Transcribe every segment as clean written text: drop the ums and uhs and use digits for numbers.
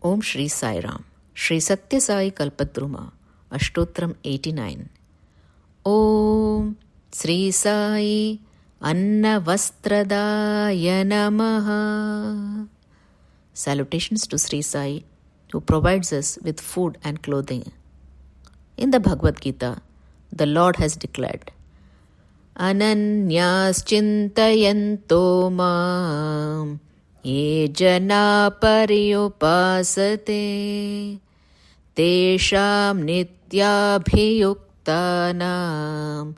Om Sri Sai Ram. Sri Sathya Sai Kalpadruma. Ashtotram 89. Om Sri Sai Vastra Daaya Namaha. Salutations to Sri Sai, who provides us with food and clothing. In the Bhagavad Gita, the Lord has declared, Ananyas chintayanto mam ye jana paryupasate tesham nityabhiyuktanam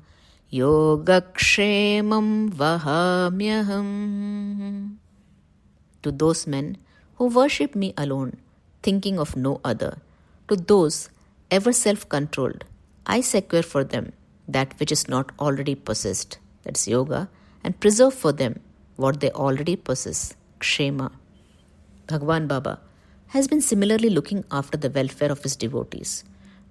yogakshemam vahamyaham. To those men who worship me alone, thinking of no other, to those ever self-controlled, I secure for them that which is not already possessed, that's yoga, and preserve for them what they already possess, kshema. Bhagavan Baba has been similarly looking after the welfare of his devotees.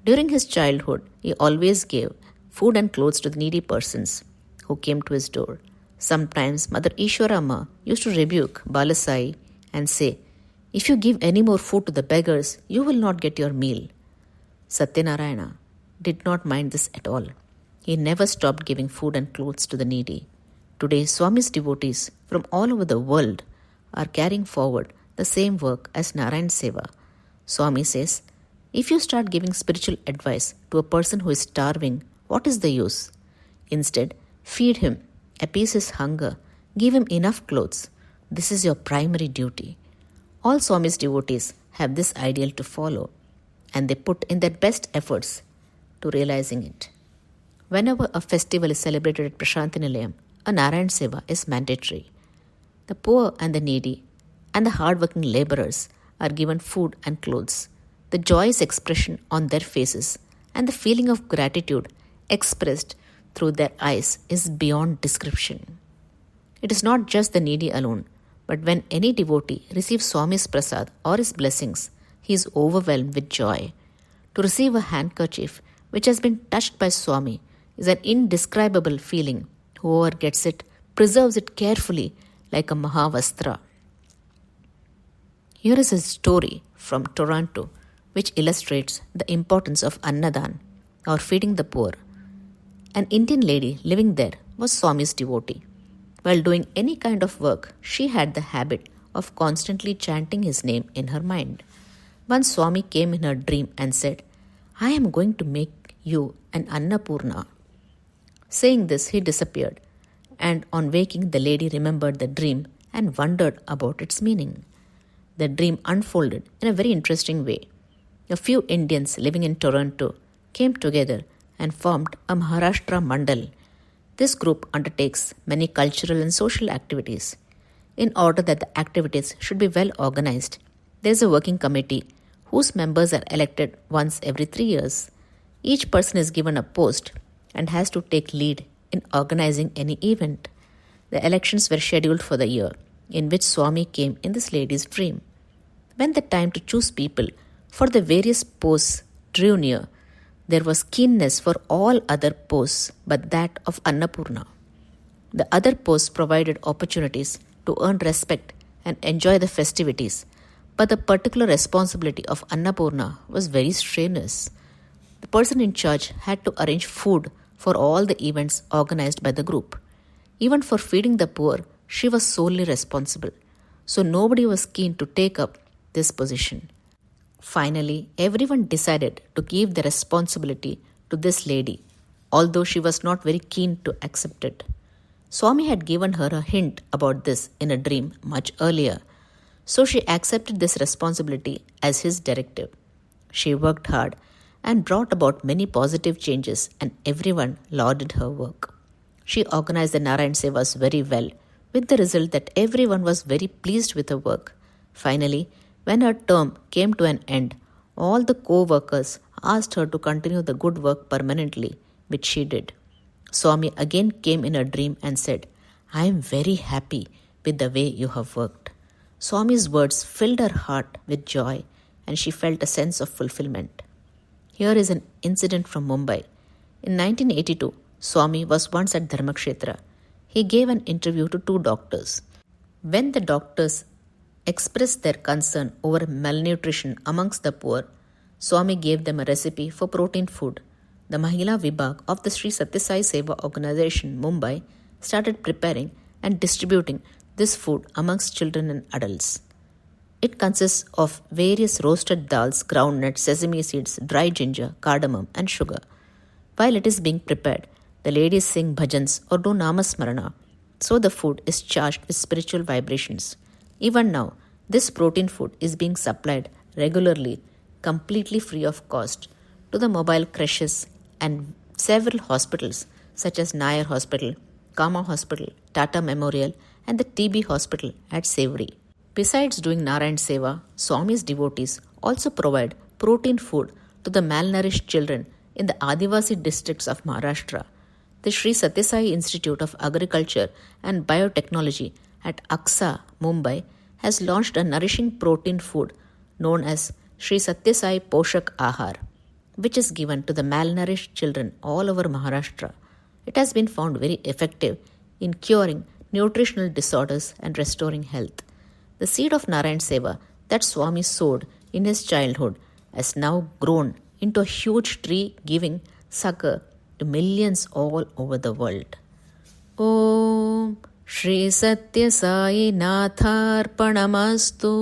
During his childhood, he always gave food and clothes to the needy persons who came to his door. Sometimes Mother Ishwarama used to rebuke Balasai and say, if you give any more food to the beggars, you will not get your meal. Satyanarayana did not mind this at all. He never stopped giving food and clothes to the needy. Today, Swami's devotees from all over the world are carrying forward the same work as Narayan Seva. Swami says, if you start giving spiritual advice to a person who is starving, what is the use? Instead, feed him, appease his hunger, give him enough clothes. This is your primary duty. All Swami's devotees have this ideal to follow, and they put in their best efforts to realizing it. Whenever a festival is celebrated at Prashanti Nilayam, a Narayan Seva is mandatory. The poor and the needy and the hard-working laborers are given food and clothes. The joyous expression on their faces and the feeling of gratitude expressed through their eyes is beyond description. It is not just the needy alone, but when any devotee receives Swami's prasad or his blessings, he is overwhelmed with joy. To receive a handkerchief which has been touched by Swami is an indescribable feeling. Whoever gets it preserves it carefully like a Vastra. Here is a story from Toronto which illustrates the importance of Annadan, or feeding the poor. An Indian lady living there was Swami's devotee. While doing any kind of work, she had the habit of constantly chanting his name in her mind. Once Swami came in her dream and said, I am going to make you an Annapurna. Saying this, he disappeared, and on waking, the lady remembered the dream and wondered about its meaning. The dream unfolded in a very interesting way. A few Indians living in Toronto came together and formed a Maharashtra Mandal. This group undertakes many cultural and social activities. In order that the activities should be well organized, there is a working committee whose members are elected once every 3 years. Each person is given a post and has to take lead in organizing any event. The elections were scheduled for the year in which Swami came in this lady's dream. When the time to choose people for the various posts drew near, there was keenness for all other posts but that of Annapurna. The other posts provided opportunities to earn respect and enjoy the festivities, but the particular responsibility of Annapurna was very strenuous. The person in charge had to arrange food for all the events organized by the group. Even for feeding the poor, she was solely responsible, so nobody was keen to take up this position. Finally, everyone decided to give the responsibility to this lady, although she was not very keen to accept it. Swami had given her a hint about this in a dream much earlier, so she accepted this responsibility as his directive. She worked hard and brought about many positive changes, and everyone lauded her work. She organized the Narayan Sevas very well, with the result that everyone was very pleased with her work. Finally, when her term came to an end, all the co-workers asked her to continue the good work permanently, which she did. Swami again came in a dream and said, I am very happy with the way you have worked. Swami's words filled her heart with joy, and she felt a sense of fulfillment. Here is an incident from Mumbai. In 1982, Swami was once at Dharmakshetra. He gave an interview to 2 doctors. When the doctors expressed their concern over malnutrition amongst the poor, Swami gave them a recipe for protein food. The Mahila Vibhag of the Sri Sathya Sai Seva organization, Mumbai, started preparing and distributing this food amongst children and adults. It consists of various roasted dals, groundnuts, sesame seeds, dry ginger, cardamom, and sugar. While it is being prepared, the ladies sing bhajans or do namasmarana, so the food is charged with spiritual vibrations. Even now, this protein food is being supplied regularly, completely free of cost, to the mobile creches and several hospitals such as Nair Hospital, Kama Hospital, Tata Memorial, and the TB Hospital at Sevri. Besides doing Narayan Seva, Swami's devotees also provide protein food to the malnourished children in the Adivasi districts of Maharashtra. The Sri Sathya Sai Institute of Agriculture and Biotechnology at Aksa, Mumbai, has launched a nourishing protein food known as Sri Sathya Sai Poshak Ahar, which is given to the malnourished children all over Maharashtra. It has been found very effective in curing nutritional disorders and restoring health. The seed of Narayan Seva that Swami sowed in his childhood has now grown into a huge tree giving succor to millions all over the world. Om Sri Sathya Sai Natharpanamastu.